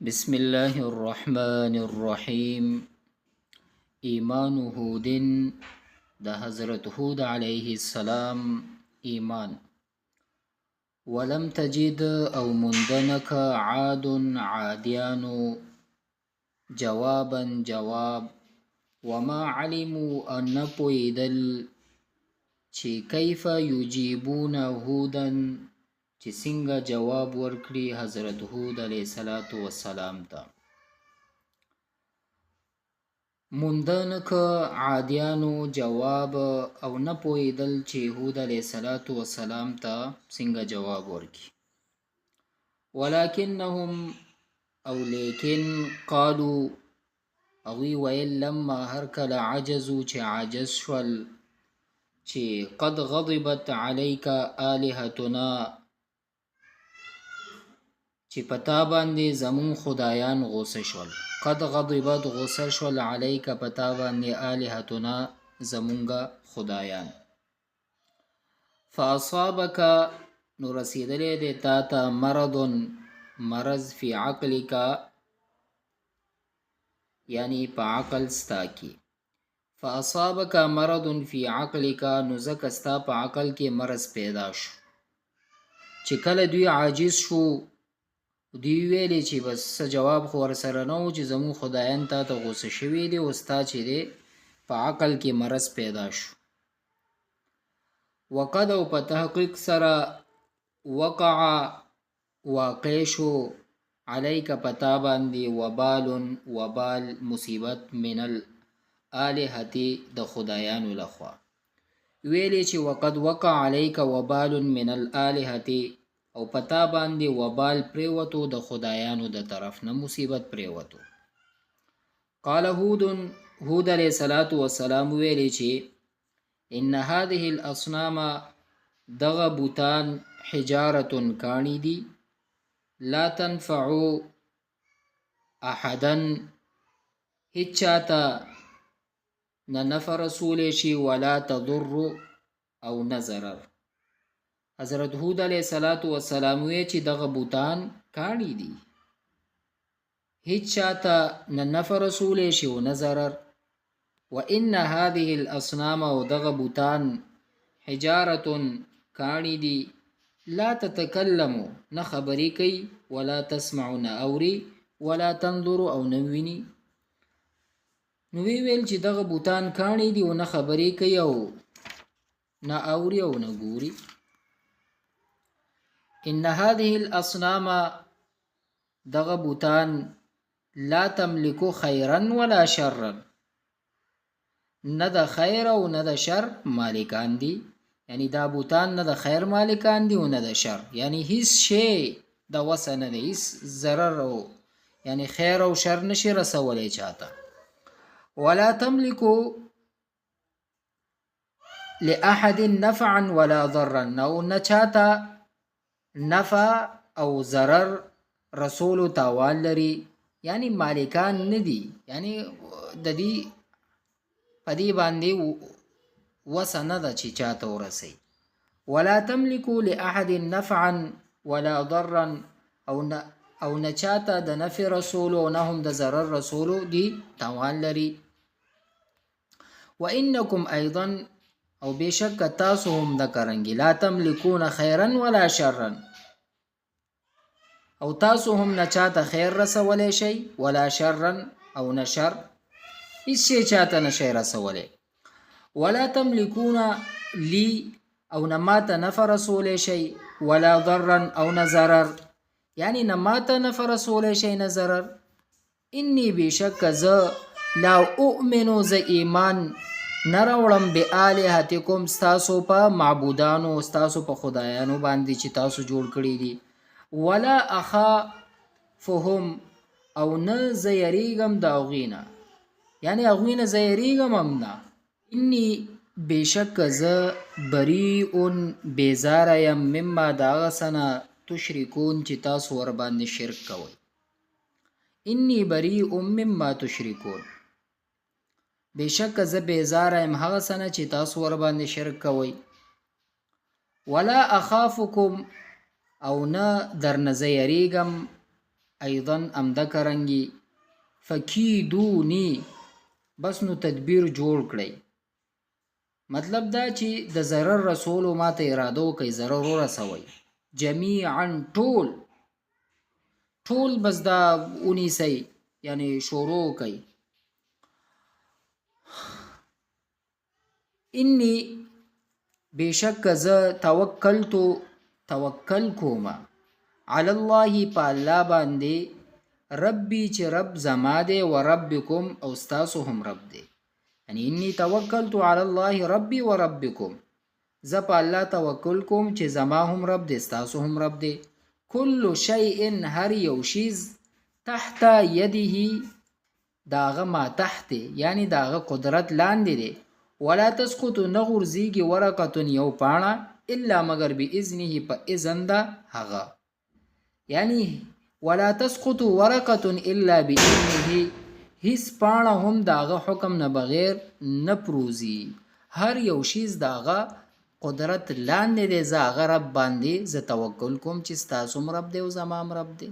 بسم الله الرحمن الرحیم. ایمان هودن د حضرت هود علیه السلام ایمان. ولم تجد او مندنک عاد عادیانو جوابا جواب وما علموا ان پویدل چې کیف یجیبون هودن چې څنګه جواب ورکړي حضرت هود علیه السلام ته. موندنک عادیانو جواب او نه پوهیدل چې هود علیه السلام ته څنګه جواب ورکړي. ولکنهم او لیکن قالو اوی ویل لما هر کله عجزو چې عاجز شول چې قد غضبت علیک آلهتنا چې پتا باندې زمون خدایان غوسه شول. قد غضبت غوسه شول علیک پتا باندې آلهتنا زمونگا خدایان. فاصابک نو رسیدلې دې تا ته مرض فی عقلک یعنی په عقل ستا کې. فاصابک مرض فی عقلک نو ځکه ستا په عقل کې مرض پیدا شو چې کله دوی عاجز شو دی ویلې چې بس جواب خو ورسره نه و چې زمون خدایان تا ته غوسه شوي دي او ستا چې دی په عقل کې مرض پیدا شو. وقد او په تحقیق سره وقع واقع شو علیک پتا باندې وبال مصیبت من الالهتی د خدایانو لخوا. ویلې چې وقد وقع علیک وبال من الالهتی او پتا باندې وبال پریوتو د خدایانو د طرف نه مصیبت پریوتو. قال هود علیہ السلام ویلی چې ان هذه الاصنام دغه بوتان حجارة کانی دی لا تنفع احدا هیچ چاته نه نفع رسول شي ولا تضر او نظرر. حضرت هود علیہ السلام وی چې دغه بوتان کانی دي هیچ چاته نه نفع رسول شي او نه ضرر. وان هذه الاصنام او دغه بوتان حجارة کانی دي لا تتکلم نه خبرې کوي ولا تسمع نه اوري ولا تنظر او نه ویني. نو ویل چې دغه بوتان کانی دي او نه خبرې کوي او نه اوري او نه ګوري. ان هذه الاصنام دغه بوتان لا تملك خيرا ولا شرا نه د خیر او نه د شر مالکان دي. یعنی دا بوتان نه د خیر مالکان دي او نه د شر، یعنی هیڅ شی د وسه نه دی، هیڅ ضرر او یعنی خیر او شر نشي رسولی چاته. ولا تملك لاحد نفعا ولا ضرا او نه چاته نفع او ضرر رسول تاوان لري، یعنی مالکان ندي، یعنی د دې پدی باندې وسنه د چې چاته ورسي. ولا تملك لاحد نفعا ولا ضرا او نه چاته د نفع رسول او نه هم د ضرر رسول دي تاوان لري. وانکم ايضا او بشک تاسو هم د کرنګي لا تملكون خيرا ولا شرا او تاسو هم نه چاته خیر رسولې شي ولا شرا او نه شر هیڅ شي چاته نشي رسولې. ولا تملكون لي او نه ماته نفع رسولې شي ولا ضرا او نه ضرر، یعنی نه ماته نفع رسولې شي نه ضرر. اني بشک ز لا اؤمن ز ایمان نراوړم به الہتکم ستاسو په معبودانو ستاسو په خدایانو باندې چې تاسو جوړ کړی دي. ولا اخافهم او نه زیریګم دا غینا، یعنی اغوینه زیریګم هم نه. انی بشک ز بریء بیزار یم مما داغسنا تشرکون چې تاسو ور باندې شرک کوئ. انی بریء مما تشرکون بشک ز بیزار یم هغه سنه چې تاسو ور باندې شرک کوئ. ولا اخافکم او نه در نزیریګم ایضا امدکرنګي فکیدونی بس نو تدبیر جوړ کړئ. مطلب دا چې د ضرر رسولو ماته اراده وکړئ، ضرر ورسوئ. جمیعا ټول بس دا ونیسئ، یعنی شروع وکئ. انی بېشکه زه توکل کومه علی الله په الله باندې ربي چې رب زما دی و ربکم او ستاسو هم رب دی. یعنی انی توکلت علی الله ربي و ربکم، زه په الله توکل کوم چې زما هم رب دی ستاسو هم رب دی. کل شیء هر یو شیز تحت یده داغه ما تحت یعنی داغه قدرت لاندې دی. ولا تسقط نغرزیږي ورقه یو پاڼه الا مگر باذنه په اذن ده هغه، یعنی ولا تسقط ورقه الا باذنه هیڅ پاڼه هم داغه حکم نه بغیر نه پروزی. هر یو شیز داغه قدرت لاندې دی. زه هغه رب باندې زه توکل کوم چې ستاسو رب دی او زما رب دی.